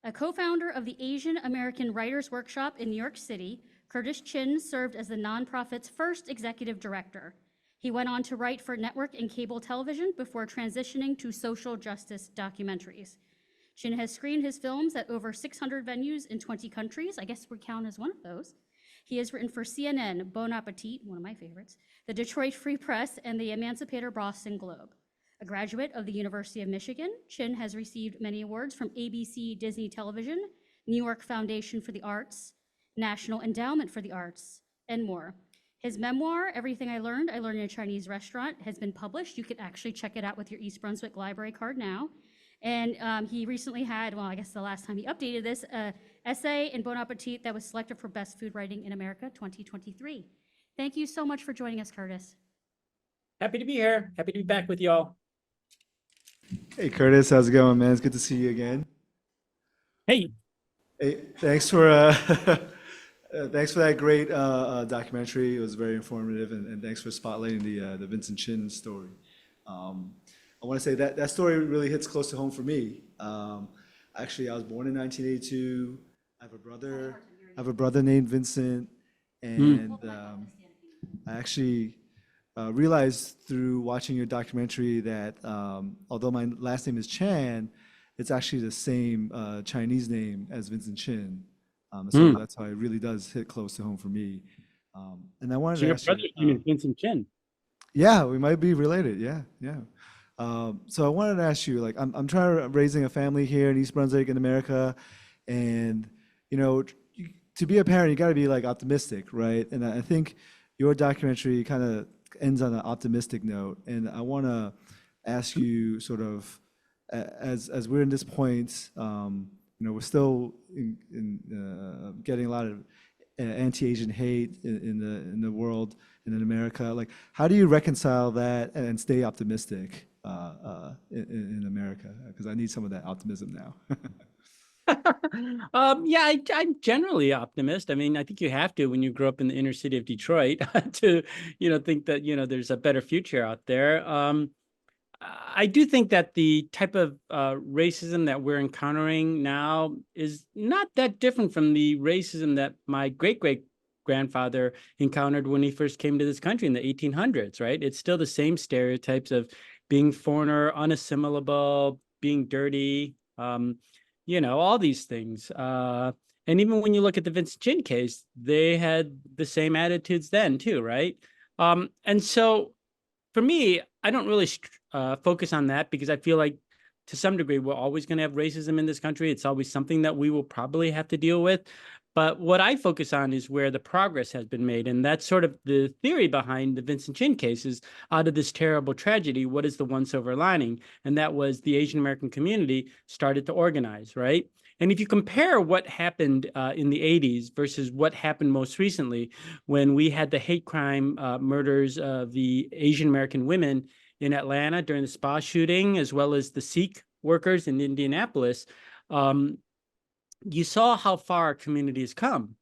A co-founder of the Asian American Writers Workshop in New York City, Curtis Chin served as the nonprofit's first executive director. He went on to write for network and cable television before transitioning to social justice documentaries. Chin has screened his films at over 600 venues in 20 countries. I guess we count as one of those. He has written for CNN, Bon Appetit, one of my favorites, the Detroit Free Press, and the Emancipator Boston Globe. A graduate of the University of Michigan, Chin has received many awards from ABC Disney Television, New York Foundation for the Arts, National Endowment for the Arts, and more. His memoir, Everything I Learned in a Chinese Restaurant, has been published. You can actually check it out with your East Brunswick library card now. And he recently had, well, I guess the last time he updated this, essay in Bon Appetit that was selected for Best Food Writing in America 2023. Thank you so much for joining us, Curtis. Happy to be here. Happy to be back with y'all. Hey, Curtis, how's it going, man? It's good to see you again. Hey. Hey, thanks for thanks for that great documentary. It was very informative, and thanks for spotlighting the Vincent Chin story. I want to say that story really hits close to home for me. Actually, I was born in 1982. I have a brother named Vincent, and I actually realized through watching your documentary that although my last name is Chan, it's actually the same Chinese name as Vincent Chin. So that's how it really does hit close to home for me. And I wanted to ask you. Your brother's name is Vincent Chin. Yeah, we might be related. Yeah. So I wanted to ask you, like, I'm trying to raising a family here in East Brunswick in America, and to be a parent, you got to be like optimistic, right? And I think your documentary kind of ends on an optimistic note, and I want to ask you, sort of, as we're in this point, we're still getting a lot of anti-Asian hate in the world and in America. Like, how do you reconcile that and stay optimistic in America? Because I need some of that optimism now. Yeah, I'm generally optimist. I mean, I think you have to when you grow up in the inner city of Detroit to, think that, there's a better future out there. I do think that the type of racism that we're encountering now is not that different from the racism that my great-great-grandfather encountered when he first came to this country in the 1800s, right? It's still the same stereotypes of being foreigner, unassimilable, being dirty, all these things. And even when you look at the Vincent Chin case, they had the same attitudes then too, right? And so for me, I don't really focus on that because I feel like to some degree, we're always going to have racism in this country. It's always something that we will probably have to deal with. But what I focus on is where the progress has been made. And that's sort of the theory behind the Vincent Chin case is out of this terrible tragedy, what is the one silver lining? And that was the Asian American community started to organize, right? And if you compare what happened in the 80s versus what happened most recently, when we had the hate crime murders of the Asian American women in Atlanta during the spa shooting, as well as the Sikh workers in Indianapolis, you saw how far our community has come,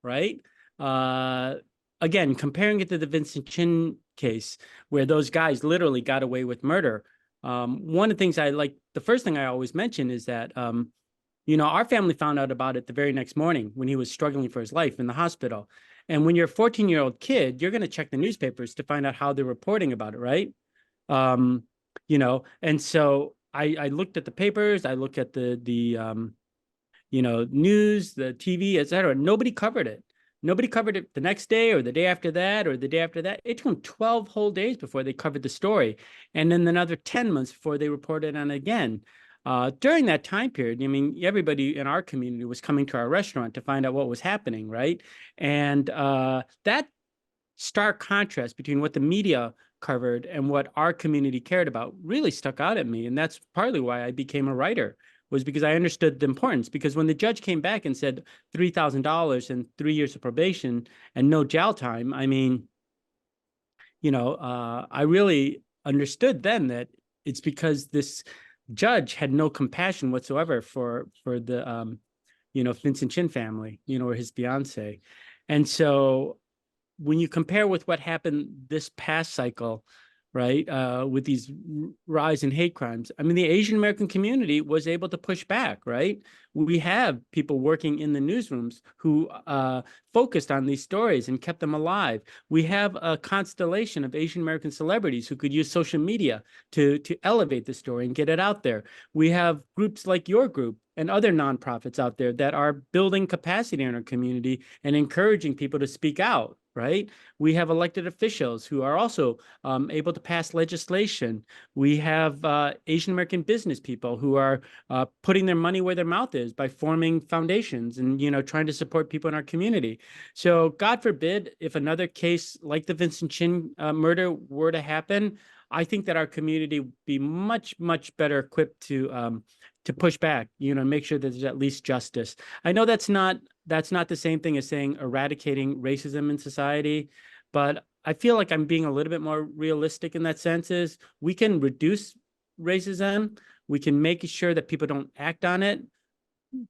right? Again, comparing it to the Vincent Chin case, where those guys literally got away with murder. One of the things the first thing I always mention is that, our family found out about it the very next morning when he was struggling for his life in the hospital. And when you're a 14-year-old kid, you're going to check the newspapers to find out how they're reporting about it, right? And so I looked at the papers, I looked at the news, the TV, et cetera. Nobody covered it. Nobody covered it the next day or the day after that or the day after that. It took them 12 whole days before they covered the story. And then another 10 months before they reported on it again. During that time period, I mean, everybody in our community was coming to our restaurant to find out what was happening, right? And that stark contrast between what the media covered and what our community cared about really stuck out at me. And that's partly why I became a writer, was because I understood the importance. Because when the judge came back and said $3,000 and 3 years of probation and no jail time, I mean, I really understood then that it's because this judge had no compassion whatsoever for the, Vincent Chin family, or his fiance. And so when you compare with what happened this past cycle, right? With these rise in hate crimes. I mean, the Asian American community was able to push back, right? We have people working in the newsrooms who focused on these stories and kept them alive. We have a constellation of Asian American celebrities who could use social media to elevate the story and get it out there. We have groups like your group and other nonprofits out there that are building capacity in our community and encouraging people to speak out, right? We have elected officials who are also able to pass legislation. We have Asian American business people who are putting their money where their mouth is by forming foundations and, trying to support people in our community. So God forbid if another case like the Vincent Chin murder were to happen, I think that our community would be much, much better equipped to push back, make sure that there's at least justice. I know that's not the same thing as saying eradicating racism in society, but I feel like I'm being a little bit more realistic in that sense. Is we can reduce racism, we can make sure that people don't act on it,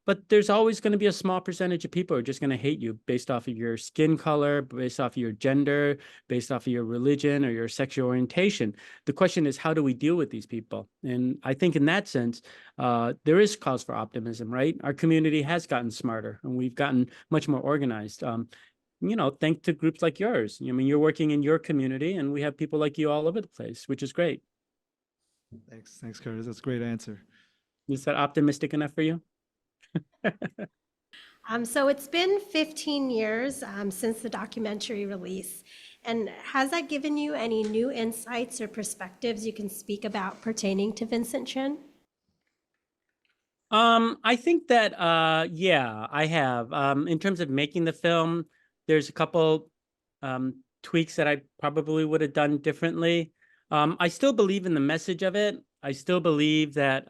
but there's always going to be a small percentage of people who are just going to hate you based off of your skin color, based off of your gender, based off of your religion or your sexual orientation. The question is, how do we deal with these people? And I think in that sense, there is cause for optimism, right? Our community has gotten smarter and we've gotten much more organized. Thanks to groups like yours. I mean, you're working in your community and we have people like you all over the place, which is great. Thanks, Curtis. That's a great answer. Is that optimistic enough for you? So it's been 15 years since the documentary release. And has that given you any new insights or perspectives you can speak about pertaining to Vincent Chin? I think that, yeah, I have. In terms of making the film, there's a couple tweaks that I probably would have done differently. I still believe in the message of it. I still believe that,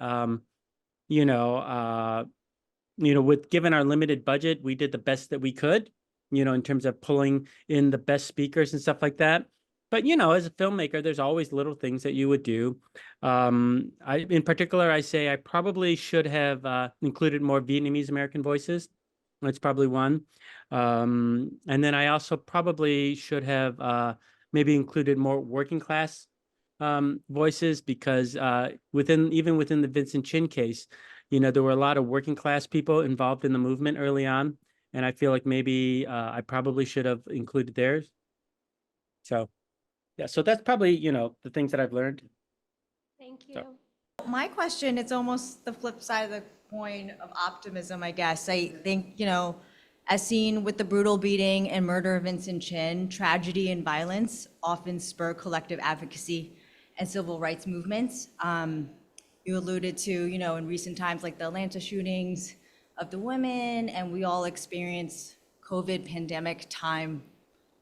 with given our limited budget, we did the best that we could, in terms of pulling in the best speakers and stuff like that. But, as a filmmaker, there's always little things that you would do. In particular, I say I probably should have included more Vietnamese American voices. That's probably one. And then I also probably should have maybe included more working class voices because even within the Vincent Chin case, there were a lot of working class people involved in the movement early on. And I feel like maybe I probably should have included theirs. So, yeah, so that's probably, the things that I've learned. Thank you. So. My question, it's almost the flip side of the coin of optimism, I guess. I think, as seen with the brutal beating and murder of Vincent Chin, tragedy and violence often spur collective advocacy and civil rights movements. You alluded to, in recent times, like the Atlanta shootings of the women, and we all experienced COVID pandemic time,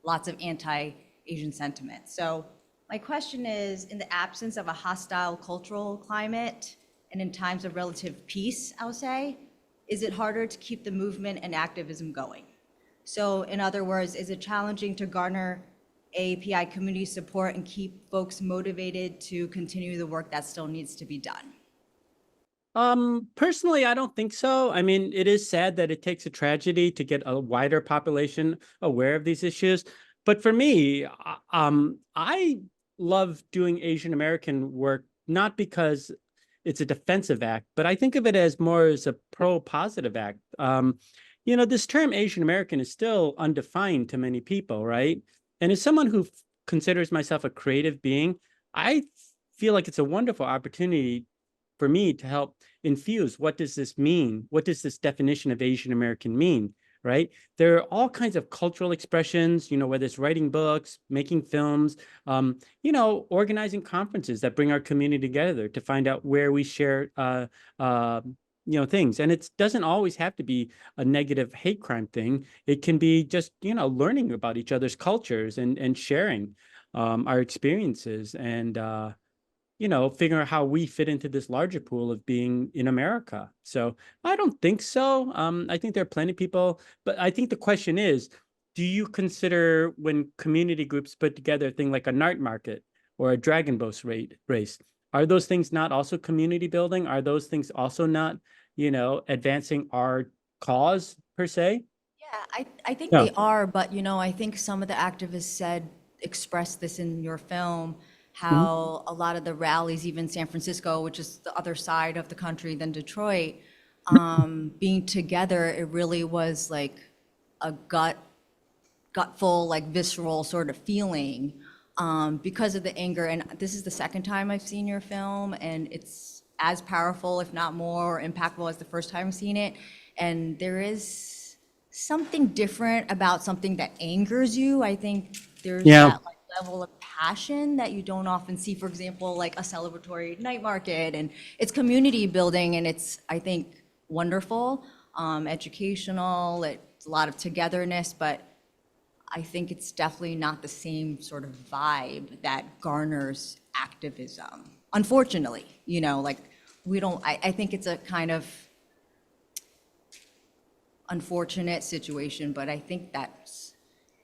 lots of anti-Asian sentiment. So my question is, in the absence of a hostile cultural climate and in times of relative peace, I would say, is it harder to keep the movement and activism going? So in other words, is it challenging to garner AAPI community support and keep folks motivated to continue the work that still needs to be done? Personally, I don't think so. I mean, it is sad that it takes a tragedy to get a wider population aware of these issues. But for me, I love doing Asian American work, not because it's a defensive act, but I think of it as more as a pro-positive act. This term Asian American is still undefined to many people, right? And as someone who considers myself a creative being, I feel like it's a wonderful opportunity for me to help infuse what does this mean? What does this definition of Asian American mean, right? There are all kinds of cultural expressions, whether it's writing books, making films, organizing conferences that bring our community together to find out where we share things. And it doesn't always have to be a negative hate crime thing. It can be just, learning about each other's cultures and sharing our experiences and, figuring out how we fit into this larger pool of being in America. So I don't think so. I think there are plenty of people, but I think the question is, do you consider when community groups put together a thing like a night market or a Dragon Boat race, are those things not also community building? Are those things also not, advancing our cause per se? Yeah, I think Yeah. they are, but I think some of the activists expressed this in your film, how a lot of the rallies, even San Francisco, which is the other side of the country than Detroit, being together, it really was like a gutful, like visceral sort of feeling because of the anger. And this is the second time I've seen your film, and it's as powerful, if not more impactful, as the first time I've seen it. And there is something different about something that angers you. I think there's that like level of passion that you don't often see. For example, like a celebratory night market, and it's community building, and it's, I think, wonderful, educational. It's a lot of togetherness, but I think it's definitely not the same sort of vibe that garners activism. Unfortunately, like I think it's a kind of unfortunate situation, but I think that's,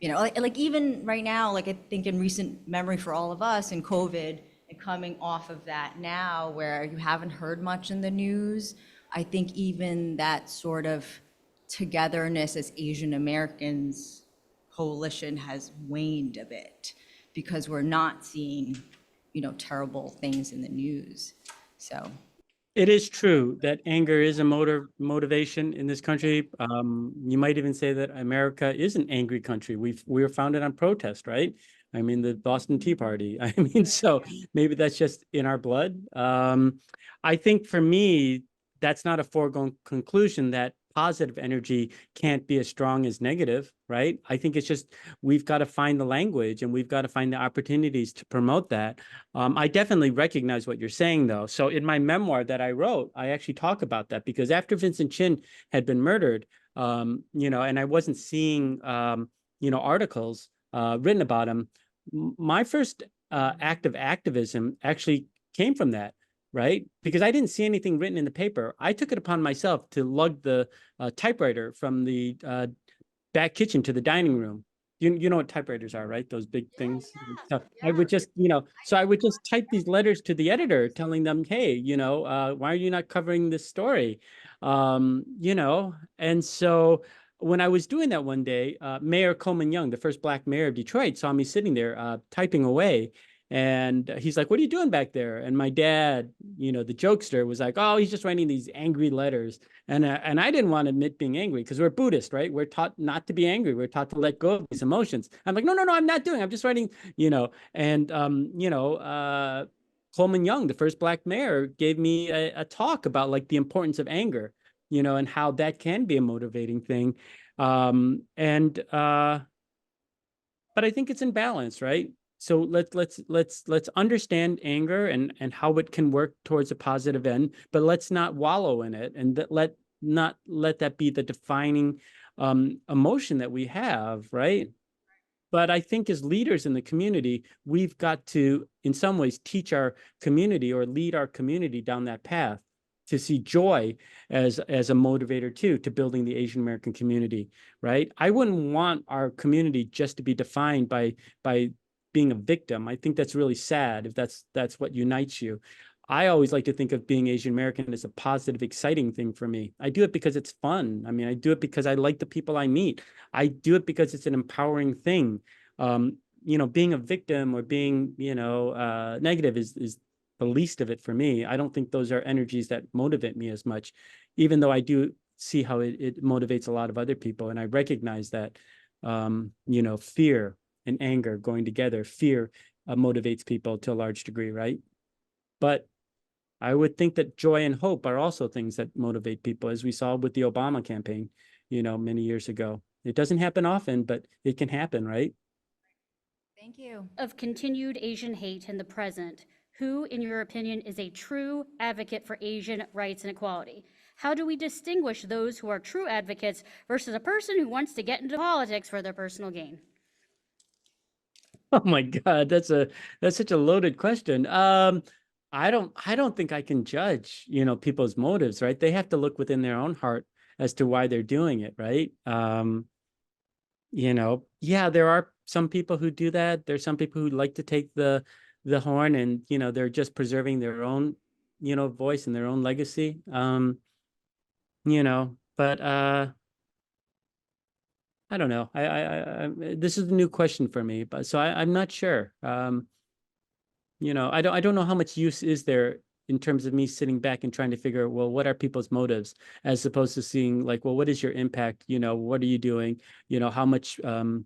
like even right now, like I think in recent memory for all of us in COVID and coming off of that now where you haven't heard much in the news, I think even that sort of togetherness as Asian Americans coalition has waned a bit because we're not seeing, terrible things in the news. So It is true that anger is a motivation in this country. You might even say that America is an angry country. We were founded on protest, right? I mean, the Boston Tea Party. I mean, so maybe that's just in our blood. I think for me, that's not a foregone conclusion that positive energy can't be as strong as negative, right? I think it's just we've got to find the language and we've got to find the opportunities to promote that. I definitely recognize what you're saying, though. So in my memoir that I wrote, I actually talk about that because after Vincent Chin had been murdered, and I wasn't seeing, articles written about him, my first act of activism actually came from that. Right? Because I didn't see anything written in the paper. I took it upon myself to lug the typewriter from the back kitchen to the dining room. You know what typewriters are, right? Those big things. So I would just, so I would just type these letters to the editor telling them, hey, why are you not covering this story? And so when I was doing that one day, Mayor Coleman Young, the first Black mayor of Detroit, saw me sitting there typing away. And he's like, what are you doing back there? And my dad, the jokester, was like, oh, he's just writing these angry letters. And I didn't want to admit being angry because we're Buddhist, right? We're taught not to be angry. We're taught to let go of these emotions. I'm like, no, I'm not doing. I'm just writing, and, Coleman Young, the first Black mayor, gave me a talk about like the importance of anger, and how that can be a motivating thing. But I think it's in balance, right? So let's understand anger and how it can work towards a positive end, but let's not wallow in it, and not let that be the defining emotion that we have, right? But I think as leaders in the community, we've got to, in some ways, teach our community or lead our community down that path to see joy as a motivator too, to building the Asian American community, right? I wouldn't want our community just to be defined by being a victim. I think that's really sad if that's what unites you. I always like to think of being Asian American as a positive, exciting thing for me. I do it because it's fun. I mean, I do it because I like the people I meet. I do it because it's an empowering thing. Being a victim or being, negative is the least of it for me. I don't think those are energies that motivate me as much, even though I do see how it motivates a lot of other people. And I recognize that, fear and anger going together. Fear motivates people to a large degree, right? But I would think that joy and hope are also things that motivate people, as we saw with the Obama campaign, many years ago. It doesn't happen often, but it can happen, right? thank you. Of continued Asian hate in the present, who, in your opinion, is a true advocate for Asian rights and equality? How do we distinguish those who are true advocates versus a person who wants to get into politics for their personal gain? Oh my God, that's such a loaded question. I don't think I can judge, people's motives, right? They have to look within their own heart as to why they're doing it, right? Yeah, there are some people who do that. There's some people who like to take the horn and, they're just preserving their own, voice and their own legacy. But I don't know. This is a new question for me, but so I'm not sure. I don't know how much use is there in terms of me sitting back and trying to figure, well, what are people's motives, as opposed to seeing like, well, what is your impact? What are you doing? How much are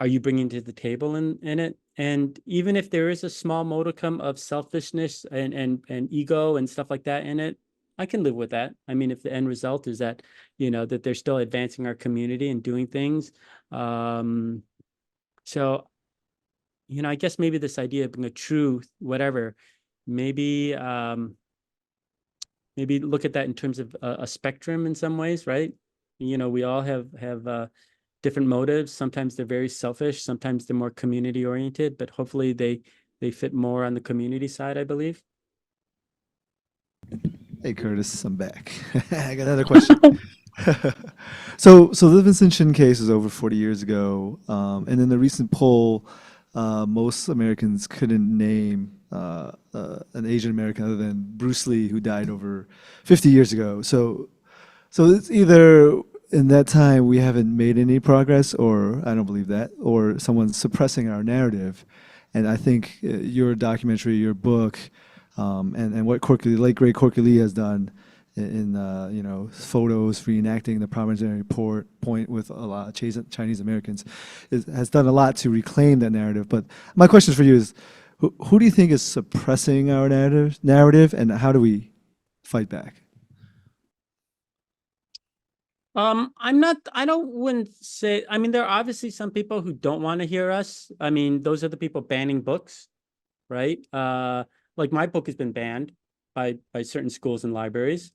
you bringing to the table in it? And even if there is a small modicum of selfishness and ego and stuff like that in it, I can live with that. I mean, if the end result is that, that they're still advancing our community and doing things. So, I guess maybe this idea of being a true whatever, maybe maybe look at that in terms of a spectrum in some ways, right? We all have different motives. Sometimes they're very selfish, sometimes they're more community oriented, but hopefully they fit more on the community side, I believe. Hey, Curtis, I'm back. I got another question. So the Vincent Chin case was over 40 years ago, and in the recent poll, most Americans couldn't name an Asian American other than Bruce Lee, who died over 50 years ago. So it's either in that time we haven't made any progress, or I don't believe that, or someone's suppressing our narrative. And I think your documentary, your book, and what late great Corky Lee has done in photos reenacting the Promissory Point with a lot of Chinese Americans has done a lot to reclaim that narrative. But my question for you is, who do you think is suppressing our narrative, and how do we fight back? Wouldn't say, I mean, there are obviously some people who don't want to hear us. I mean, those are the people banning books, right? Like my book has been banned by certain schools and libraries.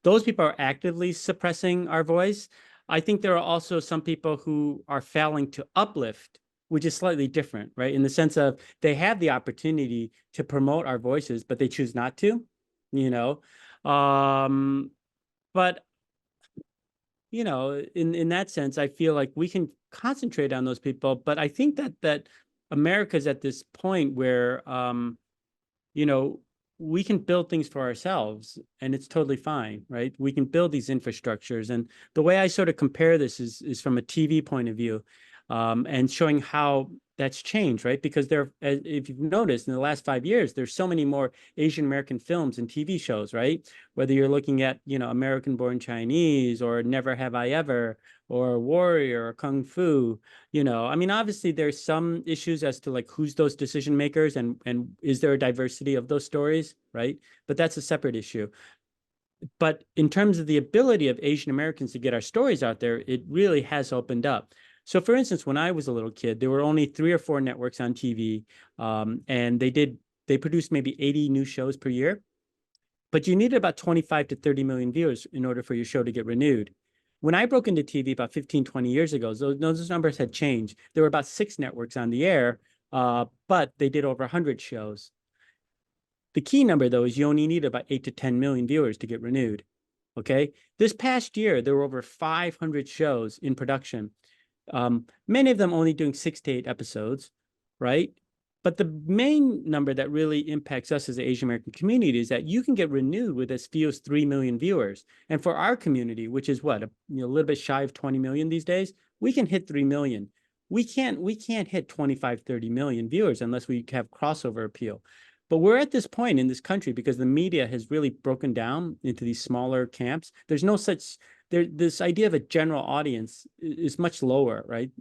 Those people are actively suppressing our voice. I think there are also some people who are failing to uplift, which is slightly different, right? In the sense of they have the opportunity to promote our voices, but they choose not to, but in that sense, I feel like we can concentrate on those people. But I think that America's at this point where, we can build things for ourselves, and it's totally fine, right? We can build these infrastructures. And the way I sort of compare this is from a TV point of view, and showing how that's changed, right? Because if you've noticed, in the last 5 years, there's so many more Asian American films and TV shows, right? Whether you're looking at, American Born Chinese, or Never Have I Ever, or Warrior, or Kung Fu, I mean, obviously there's some issues as to like who's those decision makers, and is there a diversity of those stories, right? But that's a separate issue. But in terms of the ability of Asian Americans to get our stories out there, it really has opened up. So for instance, when I was a little kid, there were only 3 or 4 networks on TV, and they produced maybe 80 new shows per year, but you needed about 25 to 30 million viewers in order for your show to get renewed. When I broke into TV about 15, 20 years ago, those numbers had changed. There were about 6 networks on the air, but they did over 100 shows. The key number, though, is you only need about 8 to 10 million viewers to get renewed. Okay. This past year, there were over 500 shows in production. Many of them only doing 6 to 8 episodes, right? But the main number that really impacts us as the Asian American community is that you can get renewed with as few as 3 million viewers. And for our community, which is what, a little bit shy of 20 million these days, we can hit 3 million. We can't hit 25, 30 million viewers unless we have crossover appeal. But we're at this point in this country because the media has really broken down into these smaller camps. There's no such this idea of a general audience is much lower, right?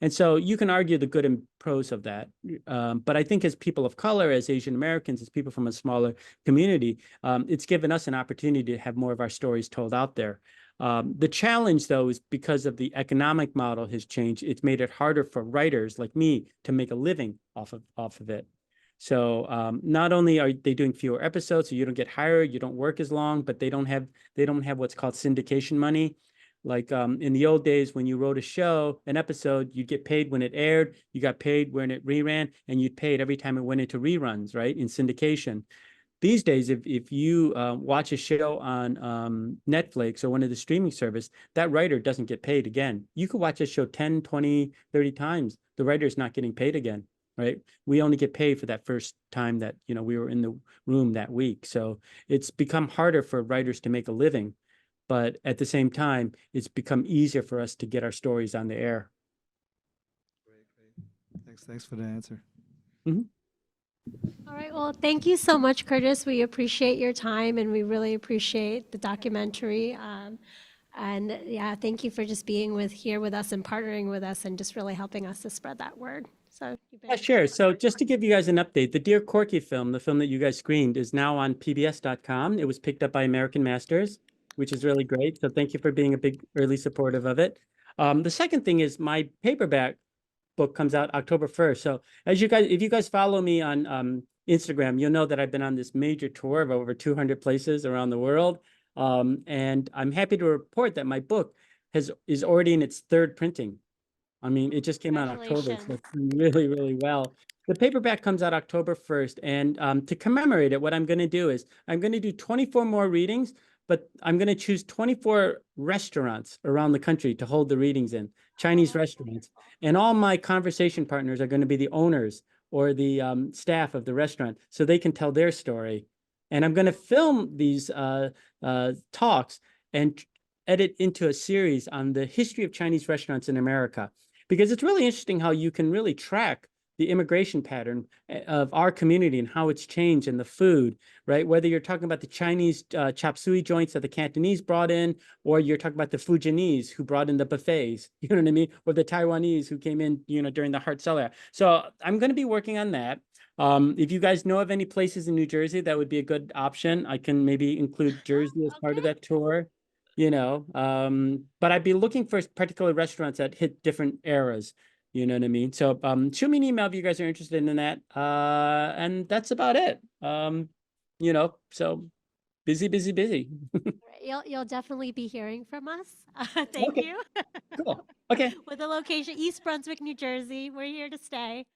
And so you can argue the good and pros of that. But I think as people of color, as Asian Americans, as people from a smaller community, it's given us an opportunity to have more of our stories told out there. The challenge, though, is because of the economic model has changed. It's made it harder for writers like me to make a living off of it. So not only are they doing fewer episodes, so you don't get hired, you don't work as long, but they don't have what's called syndication money. Like in the old days, when you wrote a show, an episode, you'd get paid when it aired, you got paid when it reran, and you'd paid every time it went into reruns, right, in syndication. These days, if you watch a show on Netflix or one of the streaming service, that writer doesn't get paid again. You could watch a show 10, 20, 30 times. The writer's not getting paid again. Right. We only get paid for that first time that, we were in the room that week. So it's become harder for writers to make a living. But at the same time, it's become easier for us to get our stories on the air. Great. Thanks for the answer. All right, well, thank you so much, Curtis. We appreciate your time and we really appreciate the documentary. And yeah, thank you for just being here with us and partnering with us and just really helping us to spread that word. So you've been Yeah, sure. So just to give you guys an update, the Dear Corky film, the film that you guys screened, is now on PBS.com. It was picked up by American Masters, which is really great. So thank you for being a big early supportive of it. The second thing is my paperback book comes out October 1st. So as you guys, if you guys follow me on Instagram, you'll know that I've been on this major tour of over 200 places around the world. And I'm happy to report that my book is already in its third printing. I mean, it just came out in October, so it's doing really, really well. The paperback comes out October 1st, and to commemorate it, what I'm going to do is I'm going to do 24 more readings, but I'm going to choose 24 restaurants around the country to hold the readings in, Chinese restaurants. And all my conversation partners are going to be the owners or the staff of the restaurant, so they can tell their story. And I'm going to film these talks and edit into a series on the history of Chinese restaurants in America. Because it's really interesting how you can really track the immigration pattern of our community and how it's changed in the food, right? Whether you're talking about the Chinese chop suey joints that the Cantonese brought in, or you're talking about the Fujianese who brought in the buffets, you know what I mean? Or the Taiwanese who came in, during the hard sell era. So I'm going to be working on that. If you guys know of any places in New Jersey, that would be a good option. I can maybe include Jersey as part of that tour. But I'd be looking for particular restaurants that hit different eras, you know what I mean? So shoot me an email if you guys are interested in that. And that's about it. So busy, busy, busy. You'll definitely be hearing from us. Thank Okay. you. Cool. Okay. With the location, East Brunswick, New Jersey. We're here to stay.